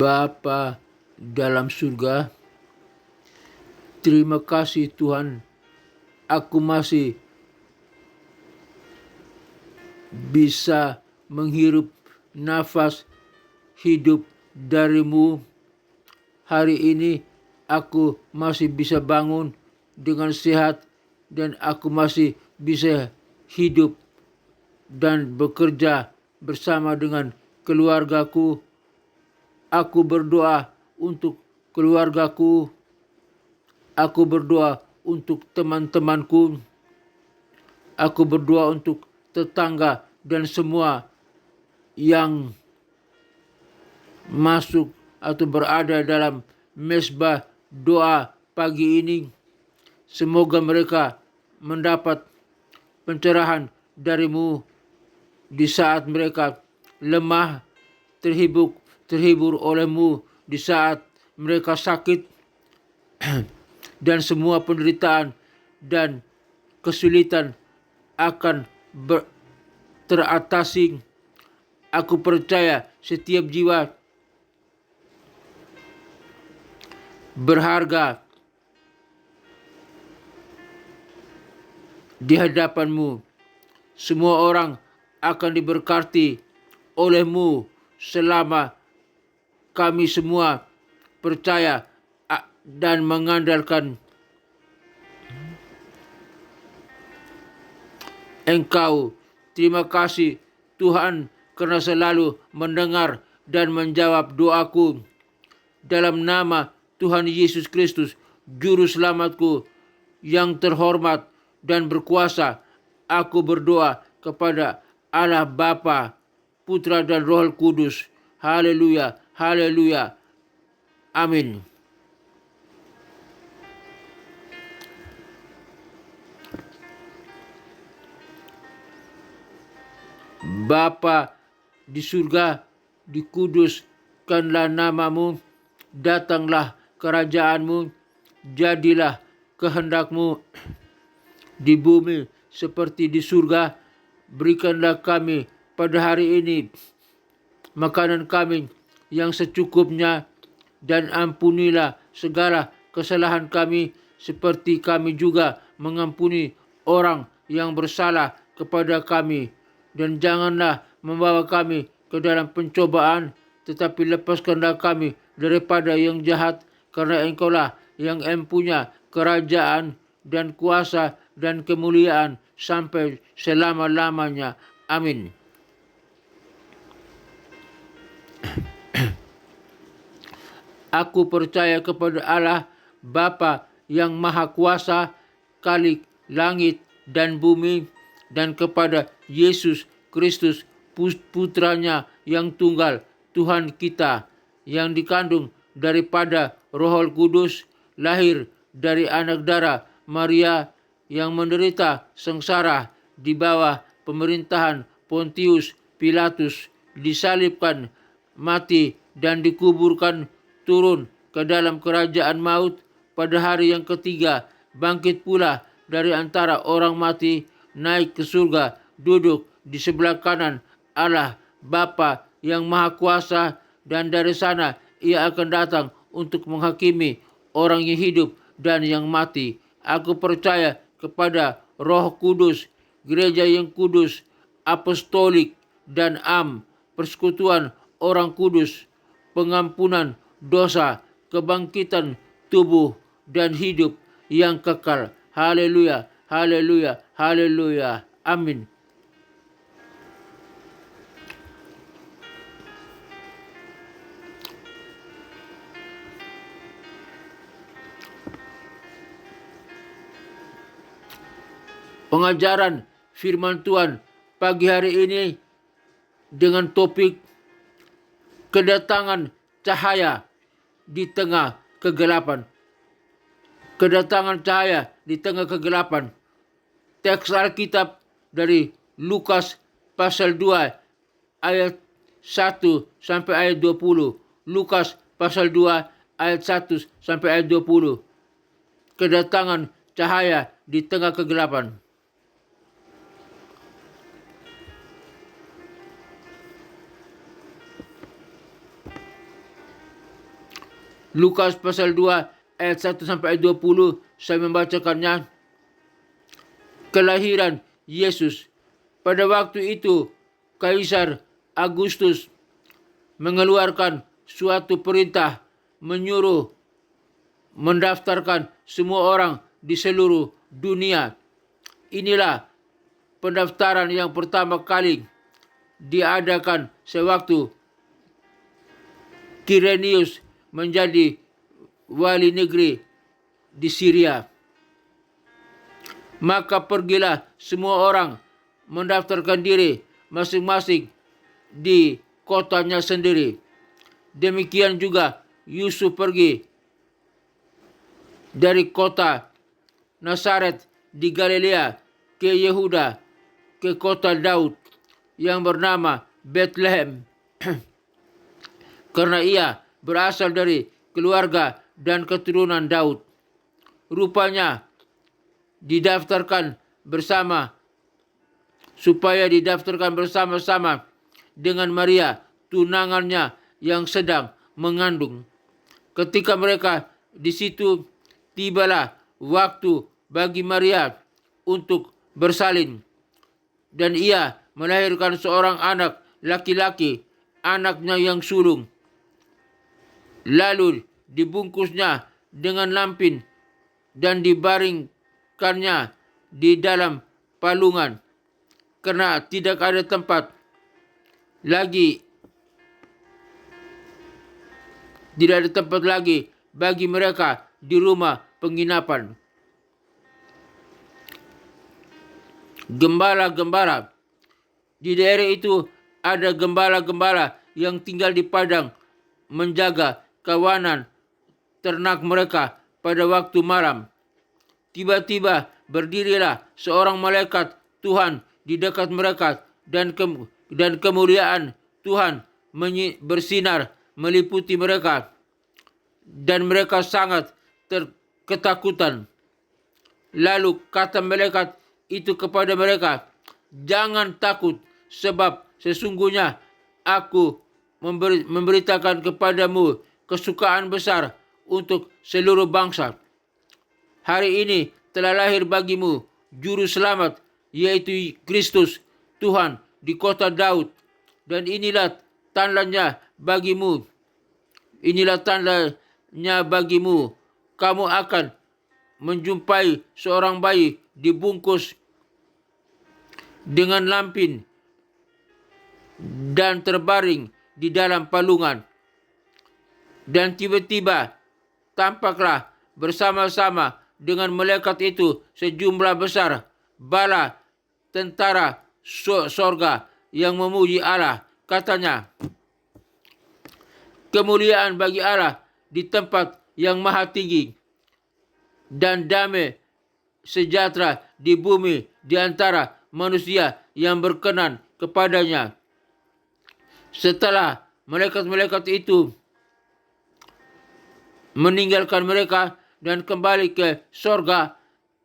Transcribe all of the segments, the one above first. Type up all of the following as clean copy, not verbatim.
Bapa dalam surga, terima kasih Tuhan, aku masih bisa menghirup nafas hidup dari-Mu. Hari ini aku masih bisa bangun dengan sehat dan aku masih bisa hidup dan bekerja bersama dengan keluargaku. Aku berdoa untuk keluargaku. Aku berdoa untuk teman-temanku. Aku berdoa untuk tetangga dan semua yang masuk atau berada dalam mesbah doa pagi ini. Semoga mereka mendapat pencerahan dari-Mu di saat mereka lemah, terhibur oleh-Mu di saat mereka sakit, dan semua penderitaan dan kesulitan akan teratasi. Aku percaya setiap jiwa berharga di hadapan-Mu. Semua orang akan diberkati oleh-Mu selama kami semua percaya dan mengandalkan Engkau. Terima kasih Tuhan karena selalu mendengar dan menjawab doaku. Dalam nama Tuhan Yesus Kristus, Juru Selamatku yang terhormat dan berkuasa, aku berdoa kepada Allah Bapa, Putra dan Roh Kudus. Haleluya, haleluya, amin. Bapa di surga, dikuduskanlah nama-Mu, datanglah kerajaan-Mu, jadilah kehendak-Mu di bumi seperti di surga. Berikanlah kami pada hari ini makanan kami yang secukupnya, dan ampunilah segala kesalahan kami seperti kami juga mengampuni orang yang bersalah kepada kami. Dan janganlah membawa kami ke dalam pencobaan, tetapi lepaskanlah kami daripada yang jahat, karena Engkaulah yang mempunyai kerajaan dan kuasa dan kemuliaan sampai selama-lamanya. Amin. Aku percaya kepada Allah Bapa yang Maha Kuasa, Khalik langit dan bumi, dan kepada Yesus Kristus, Putranya yang tunggal, Tuhan kita, yang dikandung daripada Roh Kudus, lahir dari anak darah Maria, yang menderita sengsara di bawah pemerintahan Pontius Pilatus, disalibkan, mati, dan dikuburkan, turun ke dalam kerajaan maut, pada hari yang ketiga bangkit pula dari antara orang mati, naik ke surga, duduk di sebelah kanan Allah Bapa yang Maha Kuasa, dan dari sana Ia akan datang untuk menghakimi orang yang hidup dan yang mati. Aku percaya kepada Roh Kudus, gereja yang kudus, apostolik dan persekutuan orang kudus, pengampunan dosa, kebangkitan tubuh, dan hidup yang kekal. Haleluya, haleluya, haleluya. Amin. Pengajaran firman Tuhan pagi hari ini dengan topik kedatangan cahaya di tengah kegelapan. Kedatangan cahaya di tengah kegelapan. Teks Alkitab dari Lukas pasal 2 ayat 1 sampai ayat 20. Lukas pasal 2 ayat 1 sampai ayat 20. Kedatangan cahaya di tengah kegelapan. Lukas pasal 2 ayat 1 sampai 20, saya membacakannya. Kelahiran Yesus. Pada waktu itu, Kaisar Agustus mengeluarkan suatu perintah menyuruh mendaftarkan semua orang di seluruh dunia. Inilah pendaftaran yang pertama kali diadakan sewaktu Kirenius menjadi wali negeri di Syria. Maka pergilah semua orang mendaftarkan diri masing-masing di kotanya sendiri. Demikian juga Yusuf pergi dari kota Nazaret di Galilea ke Yehuda, ke kota Daud yang bernama Bethlehem, karena ia berasal dari keluarga dan keturunan Daud. Rupanya supaya didaftarkan bersama-sama dengan Maria, tunangannya yang sedang mengandung. Ketika mereka di situ, tibalah waktu bagi Maria untuk bersalin, dan ia melahirkan seorang anak laki-laki, anaknya yang sulung. Lalu dibungkusnya dengan lampin dan dibaringkannya di dalam palungan, karena tidak ada tempat lagi bagi mereka di rumah penginapan. Gembala-gembala. Di daerah itu ada gembala-gembala yang tinggal di padang menjaga kawanan ternak mereka pada waktu malam. Tiba-tiba berdirilah seorang malaikat Tuhan di dekat mereka, dan kemuliaan Tuhan bersinar meliputi mereka, dan mereka sangat ketakutan. Lalu kata malaikat itu kepada mereka, "Jangan takut, sebab sesungguhnya aku memberitakan kepadamu kesukaan besar untuk seluruh bangsa. Hari ini telah lahir bagimu juru selamat, yaitu Kristus Tuhan di kota Daud. Dan inilah tandanya bagimu. Kamu akan menjumpai seorang bayi dibungkus dengan lampin dan terbaring di dalam palungan." Dan tiba-tiba tampaklah bersama-sama dengan malaikat itu sejumlah besar bala tentara sorga yang memuji Allah. Katanya, "Kemuliaan bagi Allah di tempat yang maha tinggi, dan damai sejahtera di bumi di antara manusia yang berkenan kepadanya." Setelah malaikat-malaikat itu meninggalkan mereka dan kembali ke sorga,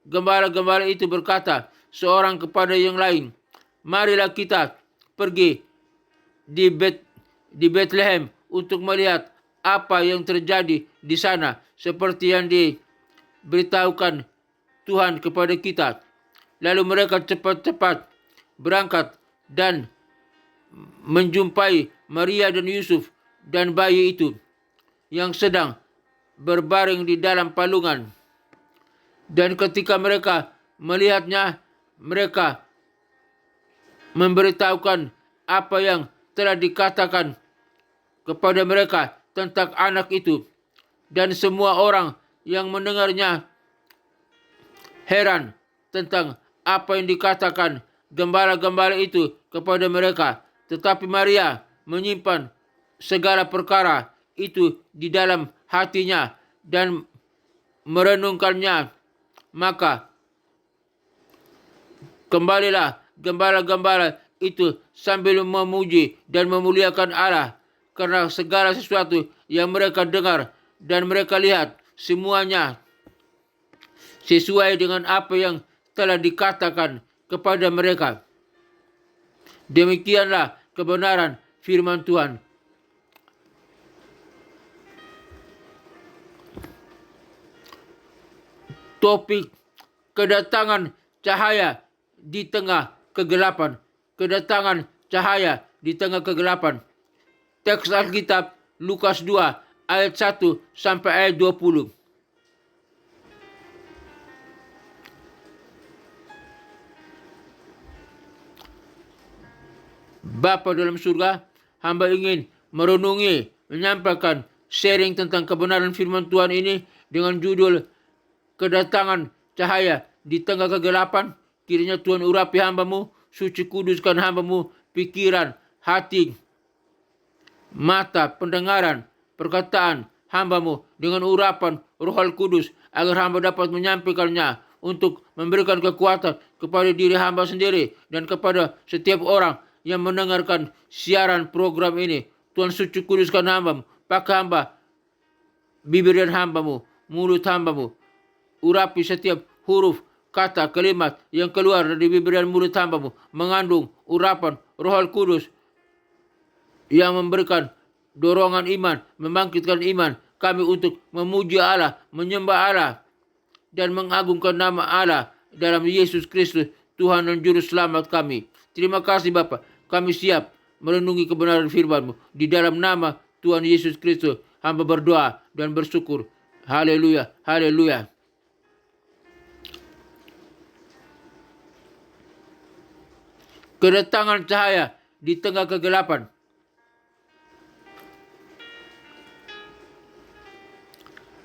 gembala-gembala itu berkata seorang kepada yang lain, "Marilah kita pergi di Bethlehem untuk melihat apa yang terjadi di sana, seperti yang diberitahukan Tuhan kepada kita." Lalu mereka cepat-cepat berangkat dan menjumpai Maria dan Yusuf dan bayi itu yang sedang berbaring di dalam palungan. Dan ketika mereka melihatnya, mereka memberitahukan apa yang telah dikatakan kepada mereka tentang anak itu. Dan semua orang yang mendengarnya heran tentang apa yang dikatakan gembala-gembala itu kepada mereka. Tetapi Maria menyimpan segala perkara itu di dalam hatinya dan merenungkannya. Maka kembalilah gembala-gembala itu sambil memuji dan memuliakan Allah karena segala sesuatu yang mereka dengar dan mereka lihat, semuanya sesuai dengan apa yang telah dikatakan kepada mereka. Demikianlah kebenaran firman Tuhan. Topik kedatangan cahaya di tengah kegelapan. Kedatangan cahaya di tengah kegelapan. Teks Alkitab Lukas 2 ayat 1 sampai ayat 20. Bapa dalam surga, hamba ingin merenungi, menyampaikan sharing tentang kebenaran firman Tuhan ini dengan judul kedatangan cahaya di tengah kegelapan. Kiranya Tuhan urapi hambamu, suci kuduskan hambamu, pikiran, hati, mata, pendengaran, perkataan hambamu dengan urapan Roh Kudus, agar hamba dapat menyampaikannya untuk memberikan kekuatan kepada diri hamba sendiri dan kepada setiap orang yang mendengarkan siaran program ini. Tuhan suci kuduskan hambamu, pakai hamba, bibir dan hambamu, mulut hambamu, urapi setiap huruf, kata, kalimat yang keluar dari bibir dan mulut hambamu, mengandung urapan Roh Kudus yang memberikan dorongan iman, membangkitkan iman kami untuk memuji Allah, menyembah Allah, dan mengagungkan nama Allah dalam Yesus Kristus, Tuhan dan Juru Selamat kami. Terima kasih Bapa, kami siap merenungi kebenaran firman-Mu. Di dalam nama Tuhan Yesus Kristus, hamba berdoa dan bersyukur. Haleluya, haleluya. Kedatangan cahaya di tengah kegelapan.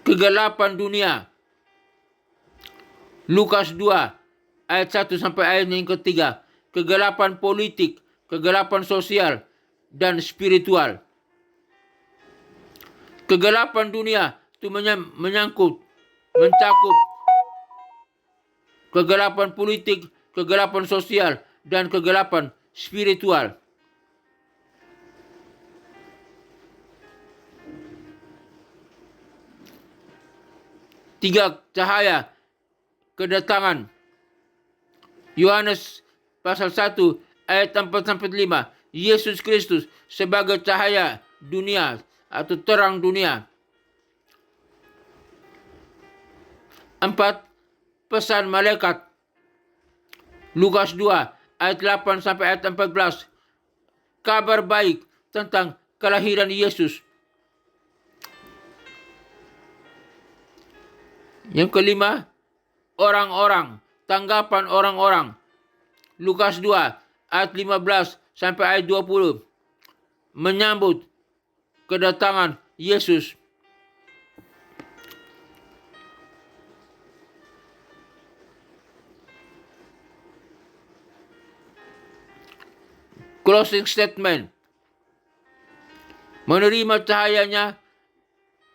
Kegelapan dunia. Lukas 2 ayat 1 sampai ayat yang ketiga. Kegelapan politik, kegelapan sosial, dan spiritual. Kegelapan dunia itu mencakup kegelapan politik, kegelapan sosial, dan kegelapan spiritual. Tiga cahaya kedatangan. Yohanes pasal 1 ayat 4-5. Yesus Kristus sebagai cahaya dunia atau terang dunia. 4. Pesan malaikat. Lukas 2 ayat 8 sampai ayat 14. Kabar baik tentang kelahiran Yesus. Yang kelima, orang-orang, tanggapan orang-orang. Lukas 2 ayat 15 sampai ayat 20. Menyambut kedatangan Yesus. Closing statement. Menerima cahayanya,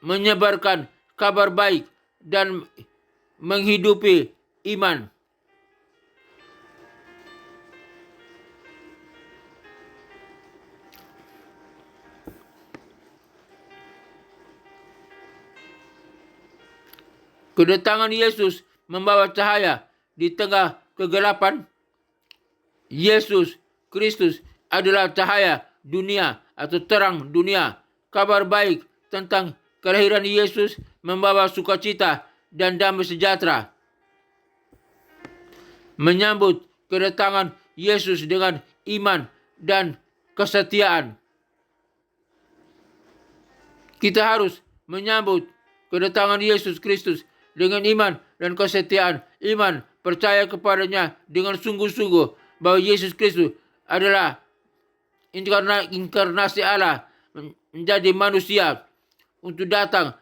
menyebarkan kabar baik, dan menghidupi iman. Kedatangan Yesus membawa cahaya di tengah kegelapan. Yesus Kristus adalah cahaya dunia atau terang dunia. Kabar baik tentang kelahiran Yesus membawa sukacita dan damai sejahtera. Menyambut kedatangan Yesus dengan iman dan kesetiaan. Kita harus menyambut kedatangan Yesus Kristus dengan iman dan kesetiaan. Iman, percaya kepadanya dengan sungguh-sungguh bahwa Yesus Kristus adalah inkarnasi Allah, menjadi manusia untuk datang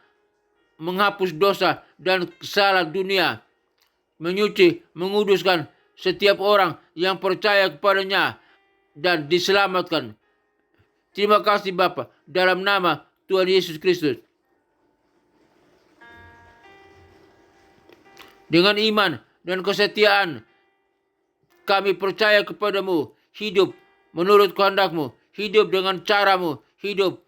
menghapus dosa dan kesalahan dunia, menyuci, menguduskan setiap orang yang percaya kepadanya dan diselamatkan. Terima kasih Bapa, dalam nama Tuhan Yesus Kristus. Dengan iman dan kesetiaan, kami percaya kepadamu, hidup menurut kehendak-Mu, hidup dengan cara-Mu, hidup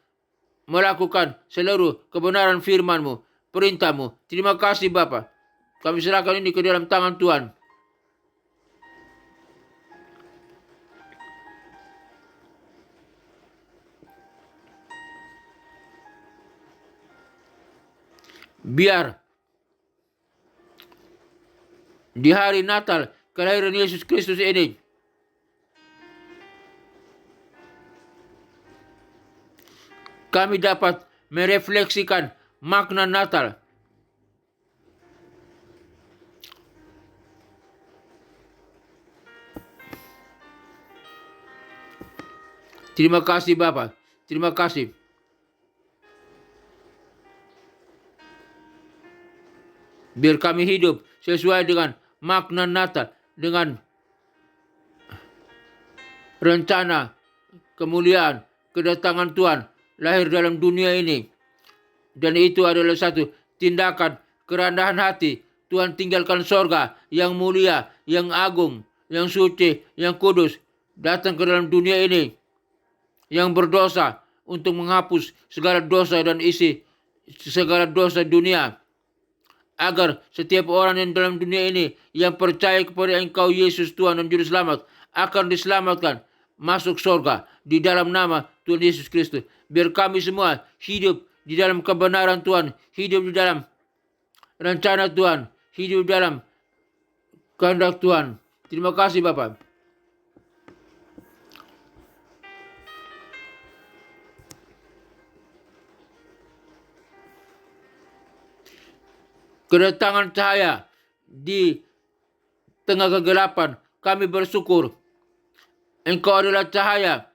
melakukan seluruh kebenaran firman-Mu, perintah-Mu. Terima kasih Bapa. Kami serahkan ini ke dalam tangan Tuhan. Biar di hari Natal kelahiran Yesus Kristus ini, kami dapat merefleksikan makna Natal. Terima kasih Bapak, terima kasih. Biar kami hidup sesuai dengan makna Natal, dengan rencana kemuliaan kedatangan Tuhan lahir dalam dunia ini. Dan itu adalah satu tindakan kerendahan hati. Tuhan tinggalkan sorga yang mulia, yang agung, yang suci, yang kudus, datang ke dalam dunia ini yang berdosa untuk menghapus segala dosa dan isi segala dosa dunia, agar setiap orang yang dalam dunia ini yang percaya kepada Engkau Yesus Tuhan dan Juru Selamat akan diselamatkan masuk surga di dalam nama Tuhan Yesus Kristus. Biar kami semua hidup di dalam kebenaran Tuhan, hidup di dalam rencana Tuhan, hidup dalam kehendak Tuhan. Terima kasih Bapak. Kedatangan cahaya di tengah kegelapan, kami bersyukur. Engkau adalah cahaya,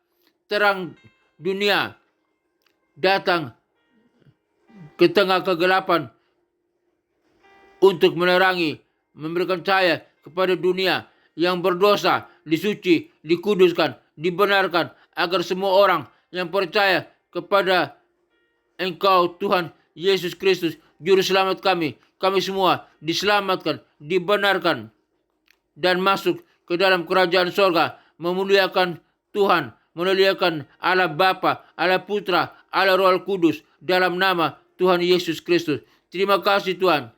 terang dunia, datang ke tengah kegelapan untuk menerangi, memberikan cahaya kepada dunia yang berdosa, disuci, dikuduskan, dibenarkan, agar semua orang yang percaya kepada Engkau Tuhan Yesus Kristus, Juru Selamat kami semua diselamatkan, dibenarkan, dan masuk ke dalam kerajaan sorga, memuliakan Tuhan, memuliakan Allah Bapa, Allah Putra, Allah Roh Kudus, dalam nama Tuhan Yesus Kristus. Terima kasih Tuhan.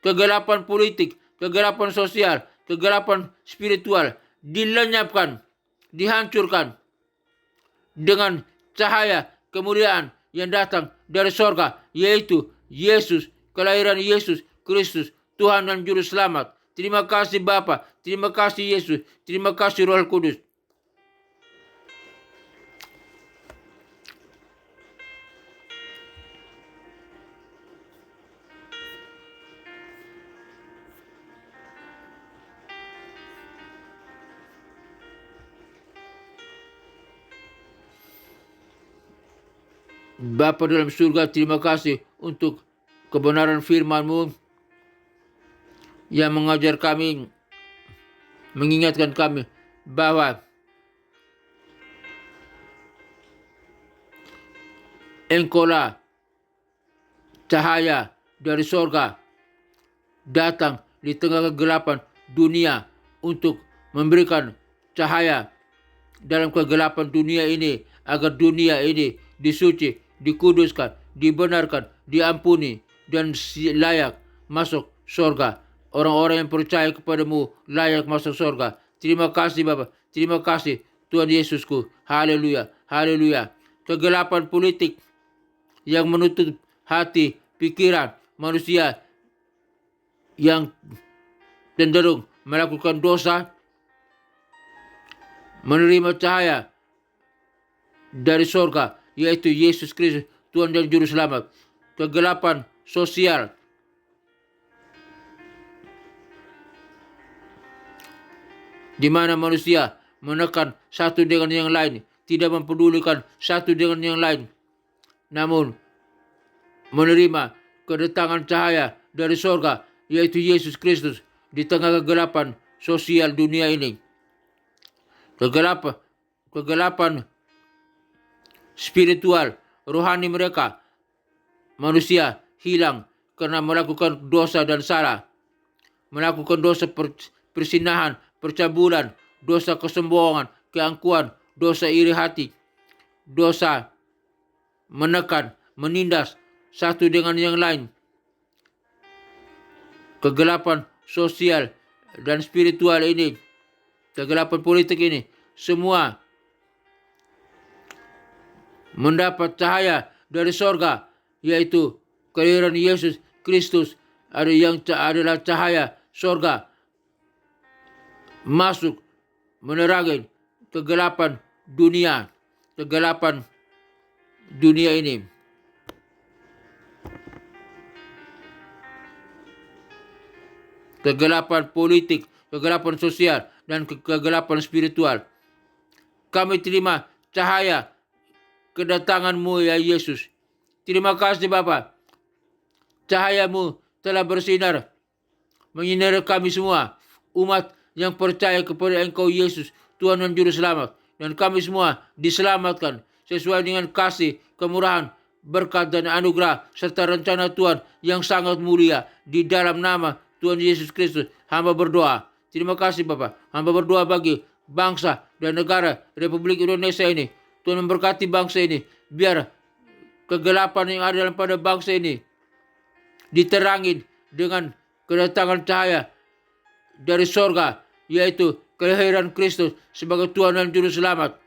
Kegelapan politik, kegelapan sosial, kegelapan spiritual dilenyapkan, dihancurkan dengan cahaya kemuliaan yang datang dari sorga, yaitu Yesus, kelahiran Yesus Kristus, Tuhan dan Juru Selamat. Terima kasih Bapa, terima kasih Yesus, terima kasih Roh Kudus. Bapa dalam surga, terima kasih untuk kebenaran firman-Mu yang mengajar kami, mengingatkan kami bahwa Engkaulah cahaya dari sorga datang di tengah kegelapan dunia untuk memberikan cahaya dalam kegelapan dunia ini, agar dunia ini disuci, dikuduskan, dibenarkan, diampuni, dan layak masuk surga. Orang-orang yang percaya kepadamu layak masuk surga. Terima kasih Bapa, terima kasih Tuhan Yesusku. Haleluya, haleluya. Kegelapan politik yang menutup hati, pikiran manusia yang cenderung melakukan dosa, menerima cahaya dari surga, yaitu Yesus Kristus, Tuhan dan Juru Selamat. Kegelapan sosial di mana manusia menekan satu dengan yang lain, tidak mempedulikan satu dengan yang lain, namun menerima kedatangan cahaya dari surga, yaitu Yesus Kristus, di tengah kegelapan sosial dunia ini. Kegelapan spiritual, rohani mereka, manusia hilang karena melakukan dosa dan salah, melakukan dosa persinahan, percabulan, dosa kesombongan, keangkuhan, dosa iri hati, dosa menekan, menindas satu dengan yang lain. Kegelapan sosial dan spiritual ini, kegelapan politik ini, semua mendapat cahaya dari sorga, yaitu kelahiran Yesus Kristus yang adalah cahaya sorga masuk menerangi kegelapan dunia ini. Kegelapan politik, kegelapan sosial, dan kegelapan spiritual. Kami terima cahaya kedatangan-Mu ya Yesus. Terima kasih Bapa. Cahaya-Mu telah bersinar, menyinari kami semua, umat yang percaya kepada Engkau Yesus, Tuhan dan Juru Selamat. Dan kami semua diselamatkan sesuai dengan kasih, kemurahan, berkat dan anugerah, serta rencana Tuhan yang sangat mulia. Di dalam nama Tuhan Yesus Kristus, hamba berdoa. Terima kasih Bapa. Hamba berdoa bagi bangsa dan negara Republik Indonesia ini. Tuhan memberkati bangsa ini. Biar kegelapan yang ada dalam pada bangsa ini diterangin dengan kedatangan cahaya dari sorga, yaitu kelahiran Kristus sebagai Tuhan dan Juru Selamat.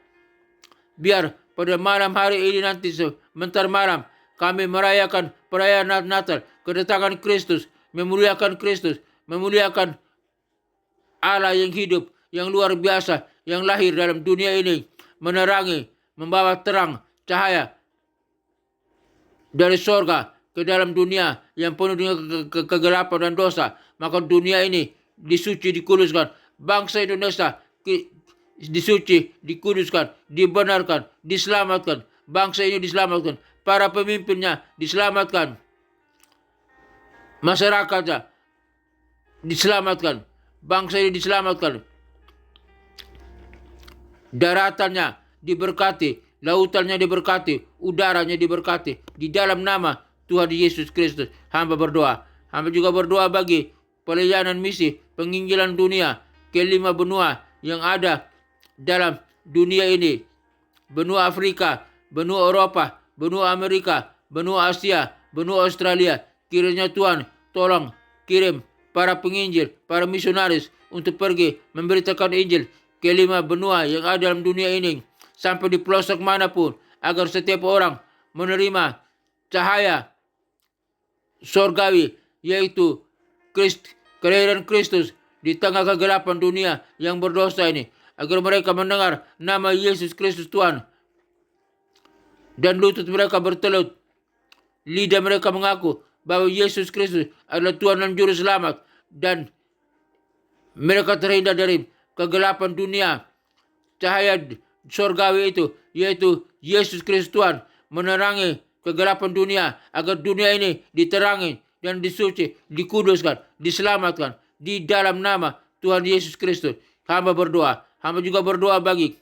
Biar pada malam hari ini nanti sebentar malam kami merayakan perayaan Natal, kedatangan Kristus, memuliakan Kristus, memuliakan Allah yang hidup, yang luar biasa, yang lahir dalam dunia ini, menerangi, membawa terang, cahaya dari sorga ke dalam dunia yang penuh dengan kegelapan dan dosa. Maka dunia ini disuci, dikuduskan. Bangsa Indonesia disuci, dikuduskan, dibenarkan, diselamatkan. Bangsa ini diselamatkan. Para pemimpinnya diselamatkan. Masyarakatnya diselamatkan. Bangsa ini diselamatkan. Daratannya diberkati, lautannya diberkati, udaranya diberkati. Di dalam nama Tuhan Yesus Kristus, hamba berdoa. Hamba juga berdoa bagi pelayanan misi penginjilan dunia ke 5 benua yang ada dalam dunia ini. Benua Afrika, benua Eropa, benua Amerika, benua Asia, benua Australia. Kiranya Tuhan tolong kirim para penginjil, para misionaris untuk pergi memberitakan Injil ke 5 benua yang ada dalam dunia ini, sampai di pelosok manapun, agar setiap orang menerima cahaya sorgawi, yaitu kelahiran Kristus di tengah kegelapan dunia yang berdosa ini, agar mereka mendengar nama Yesus Kristus Tuhan dan lutut mereka bertelut, lidah mereka mengaku bahwa Yesus Kristus adalah Tuhan dan Juru Selamat, dan mereka terhindar dari kegelapan dunia. Cahaya surgawi itu, yaitu Yesus Kristus Tuhan, menerangi kegelapan dunia, agar dunia ini diterangi dan disuci, dikuduskan, diselamatkan. Di dalam nama Tuhan Yesus Kristus, hamba berdoa. Hamba juga berdoa bagi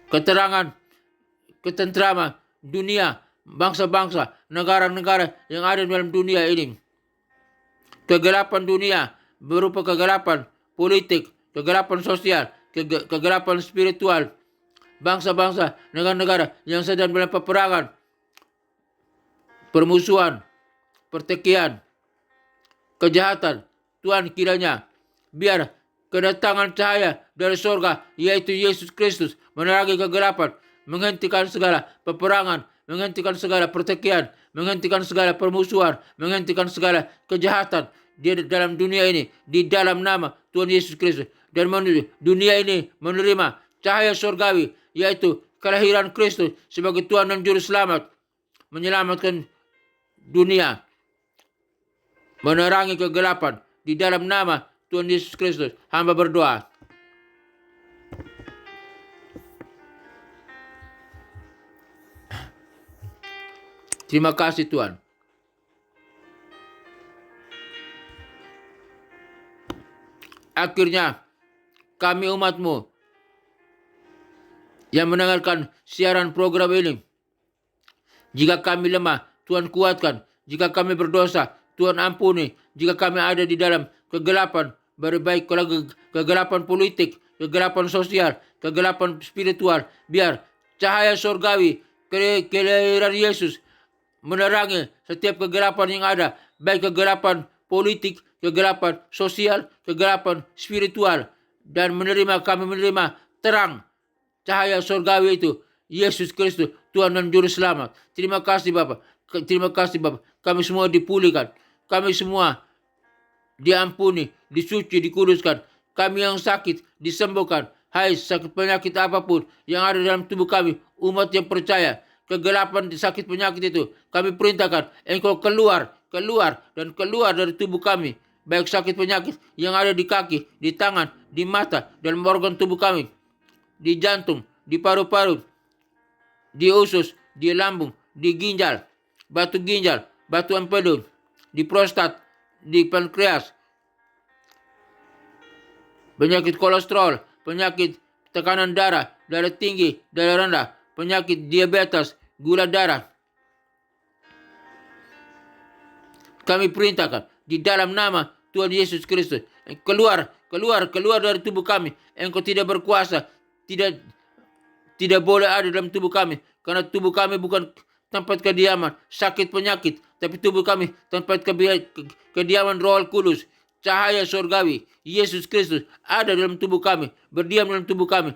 keterangan, ketentraman dunia, bangsa-bangsa, negara-negara yang ada dalam dunia ini. Kegelapan dunia berupa kegelapan politik, kegelapan sosial, kegelapan spiritual. Bangsa-bangsa, negara-negara yang sedang dalam peperangan, permusuhan, pertikaian, kejahatan. Tuhan, kiranya biar kedatangan cahaya dari surga, yaitu Yesus Kristus, menerangi kegelapan, menghentikan segala peperangan, menghentikan segala pertikaian, menghentikan segala permusuhan, menghentikan segala kejahatan di dalam dunia ini, di dalam nama Tuhan Yesus Kristus. Dan dunia ini menerima cahaya surgawi, yaitu kelahiran Kristus sebagai Tuhan dan Juru Selamat, menyelamatkan dunia, menerangi kegelapan. Di dalam nama Tuhan Yesus Kristus, hamba berdoa. Terima kasih Tuhan. Akhirnya kami umat-Mu yang mendengarkan siaran program ini, jika kami lemah, Tuhan kuatkan. Jika kami berdosa, Tuhan ampuni. Jika kami ada di dalam kegelapan, baik kalau kegelapan politik, kegelapan sosial, kegelapan spiritual, biar cahaya surgawi, kelahiran Yesus menerangi setiap kegelapan yang ada, baik kegelapan politik, kegelapan sosial, kegelapan spiritual, dan kami menerima terang cahaya surgawi itu, Yesus Kristus, Tuhan dan Juru Selamat. Terima kasih Bapak. Terima kasih Bapak. Kami semua dipulihkan. Kami semua diampuni, disuci, dikuduskan. Kami yang sakit disembuhkan. Hai sakit penyakit apapun yang ada dalam tubuh kami, umat yang percaya, kegelapan sakit penyakit itu, kami perintahkan engkau keluar, keluar, dan keluar dari tubuh kami. Baik sakit penyakit yang ada di kaki, di tangan, di mata, dan organ tubuh kami, di jantung, di paru-paru, di usus, di lambung, di ginjal, batu empedu, di prostat, di pankreas, penyakit kolesterol, penyakit tekanan darah, darah tinggi, darah rendah, penyakit diabetes, gula darah. Kami perintahkan di dalam nama Tuhan Yesus Kristus, keluar, keluar, keluar dari tubuh kami. Engkau tidak berkuasa, tidak boleh ada dalam tubuh kami, karena tubuh kami bukan tempat kediaman sakit penyakit, tapi tubuh kami tempat kediaman Roh Kudus, cahaya surgawi. Yesus Kristus ada dalam tubuh kami, berdiam dalam tubuh kami.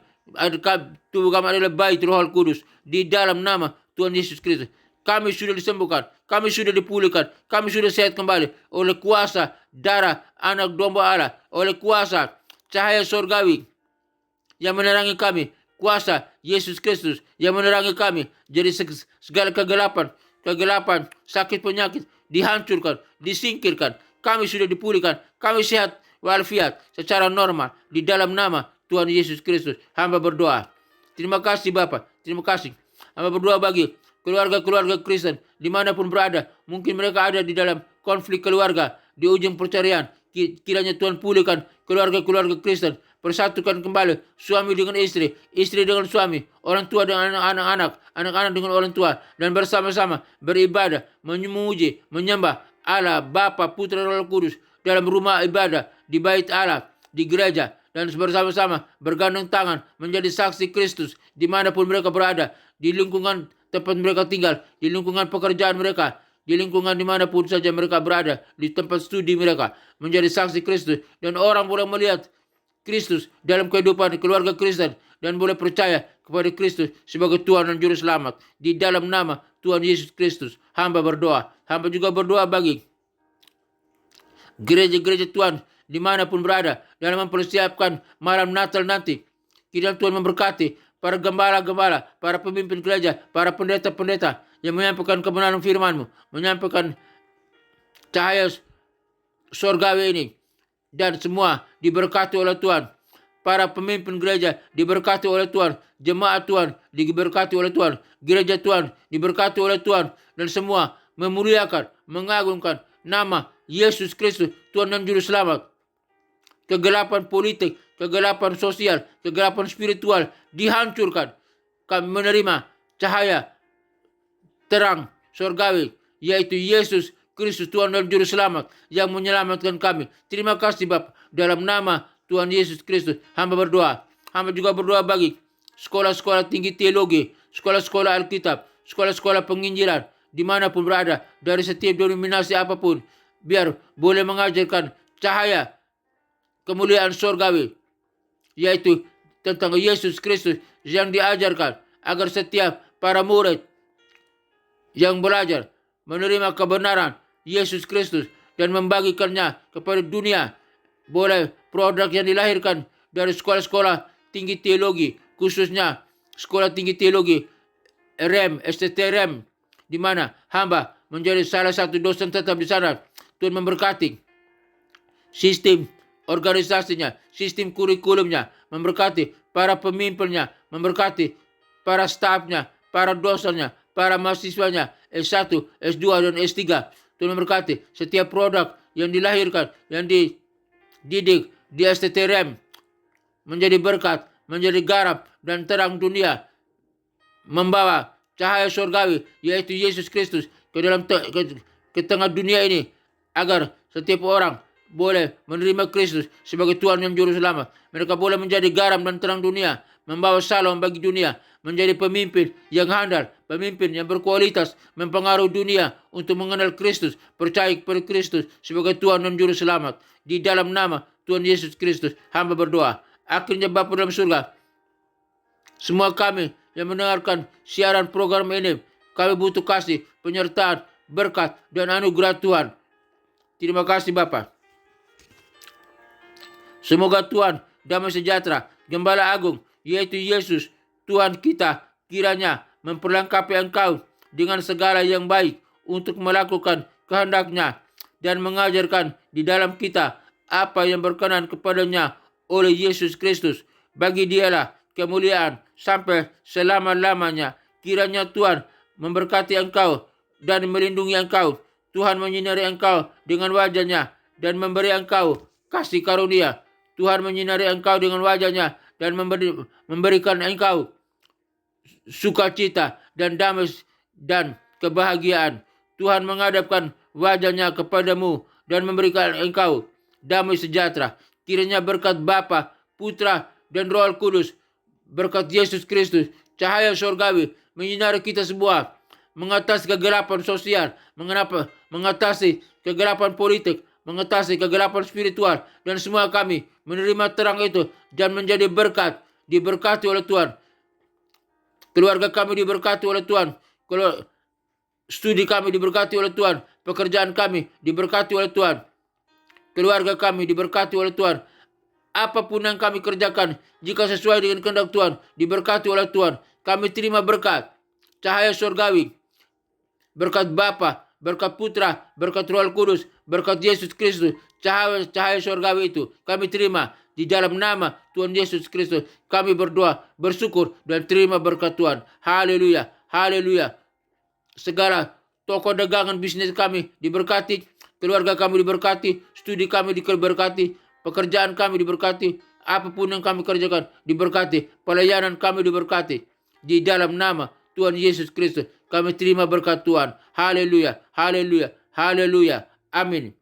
Tubuh kami adalah bait Roh Kudus. Di dalam nama Tuhan Yesus Kristus, kami sudah disembuhkan, kami sudah dipulihkan, kami sudah sehat kembali oleh kuasa darah anak domba Allah, oleh kuasa cahaya surgawi yang menerangi kami, kuasa Yesus Kristus yang menerangi kami. Jadi segala kegelapan, sakit penyakit dihancurkan, disingkirkan. Kami sudah dipulihkan, kami sehat walafiat secara normal di dalam nama Tuhan Yesus Kristus. Hamba berdoa. Terima kasih Bapa, terima kasih. Hamba berdoa bagi keluarga-keluarga Kristen dimanapun berada. Mungkin mereka ada di dalam konflik keluarga, di ujung perceraian. Kiranya Tuhan pulihkan keluarga-keluarga Kristen, persatukan kembali suami dengan istri, istri dengan suami, orang tua dengan anak-anak, anak-anak dengan orang tua, dan bersama-sama beribadah, memuji, menyembah Allah Bapa, Putra, Roh Kudus dalam rumah ibadah, di bait Allah, di gereja, dan bersama-sama bergandeng tangan menjadi saksi Kristus dimanapun mereka berada, di lingkungan tempat mereka tinggal, di lingkungan pekerjaan mereka, di lingkungan dimanapun saja mereka berada, di tempat studi mereka, menjadi saksi Kristus, dan orang boleh melihat Kristus dalam kehidupan keluarga Kristen dan boleh percaya kepada Kristus sebagai Tuhan dan Juru Selamat. Di dalam nama Tuhan Yesus Kristus, hamba berdoa. Hamba juga berdoa bagi gereja-gereja Tuhan dimanapun berada dalam mempersiapkan malam Natal nanti. Kiranya Tuhan memberkati para gembala-gembala, para pemimpin gereja, para pendeta-pendeta yang menyampaikan kebenaran firman-Mu, menyampaikan cahaya surgawi ini, dan semua diberkati oleh Tuhan. Para pemimpin gereja diberkati oleh Tuhan, jemaat Tuhan diberkati oleh Tuhan, gereja Tuhan diberkati oleh Tuhan, dan semua memuliakan, mengagungkan nama Yesus Kristus, Tuhan dan Juru Selamat. Kegelapan politik, kegelapan sosial, kegelapan spiritual dihancurkan. Kami menerima cahaya terang surgawi, yaitu Yesus Kristus, Tuhan dan Juru Selamat yang menyelamatkan kami. Terima kasih Bapa. Dalam nama Tuhan Yesus Kristus, hamba berdoa. Hamba juga berdoa bagi sekolah-sekolah tinggi teologi, sekolah-sekolah Alkitab, sekolah-sekolah penginjilan, dimanapun berada, dari setiap denominasi apapun, biar boleh mengajarkan cahaya kemuliaan surgawi, yaitu tentang Yesus Kristus yang diajarkan, agar setiap para murid yang belajar menerima kebenaran Yesus Kristus dan membagikannya kepada dunia. Boleh produk yang dilahirkan dari sekolah-sekolah tinggi teologi, khususnya sekolah tinggi teologi REM, STT-REM, di mana hamba menjadi salah satu dosen tetap di sana. Tuhan memberkati sistem organisasinya, sistem kurikulumnya, memberkati para pemimpinnya, memberkati para stafnya, para dosennya, para mahasiswanya, S1, S2, dan S3. Tuhan memberkati setiap produk yang dilahirkan, yang dididik di STT-REM, menjadi berkat, menjadi garam dan terang dunia, membawa cahaya surgawi, yaitu Yesus Kristus, ke dalam ke tengah dunia ini, agar setiap orang boleh menerima Kristus sebagai Tuhan dan Juru Selamat. Mereka boleh menjadi garam dan terang dunia, membawa salam bagi dunia, menjadi pemimpin yang handal, pemimpin yang berkualitas, mempengaruhi dunia untuk mengenal Kristus, percaya kepada Kristus sebagai Tuhan dan Juru Selamat. Di dalam nama Tuhan Yesus Kristus, hamba berdoa. Akhirnya Bapa dalam surga, semua kami yang mendengarkan siaran program ini, kami butuh kasih, penyertaan, berkat, dan anugerah Tuhan. Terima kasih Bapa. Semoga Tuhan damai sejahtera, Gembala Agung, yaitu Yesus, Tuhan kita, kiranya memperlengkapi engkau dengan segala yang baik untuk melakukan kehendak-Nya dan mengajarkan di dalam kita apa yang berkenan kepadanya oleh Yesus Kristus. Bagi Dialah kemuliaan sampai selama-lamanya. Kiranya Tuhan memberkati engkau dan melindungi engkau. Tuhan menyinari engkau dengan wajah-Nya dan memberi engkau kasih karunia. Tuhan menyinari engkau dengan wajah-Nya dan memberikan engkau sukacita dan damai dan kebahagiaan. Tuhan menghadapkan wajah-Nya kepadamu dan memberikan engkau damai sejahtera. Kiranya berkat Bapa, Putra, dan Roh Kudus, berkat Yesus Kristus, cahaya surgawi menyinari kita semua, mengatasi kegelapan sosial, mengatasi kegelapan politik, mengatasi kegelapan spiritual, dan semua kami menerima terang itu dan menjadi berkat, diberkati oleh Tuhan. Keluarga kami diberkati oleh Tuhan. Kalau studi kami diberkati oleh Tuhan, pekerjaan kami diberkati oleh Tuhan, keluarga kami diberkati oleh Tuhan. Apapun yang kami kerjakan, jika sesuai dengan kehendak Tuhan, diberkati oleh Tuhan. Kami terima berkat, cahaya surgawi, berkat Bapa, berkat Putra, berkat Roh Kudus, berkat Yesus Kristus, cahaya surgawi itu kami terima di dalam nama Tuhan Yesus Kristus. Kami berdoa, bersyukur, dan terima berkat Tuhan. Haleluya, haleluya. Segala toko dagangan bisnis kami diberkati, keluarga kami diberkati, studi kami diberkati, pekerjaan kami diberkati, apapun yang kami kerjakan diberkati, pelayanan kami diberkati. Di dalam nama Tuhan Yesus Kristus kami terima berkat Tuhan. Haleluya, haleluya, haleluya. Amin.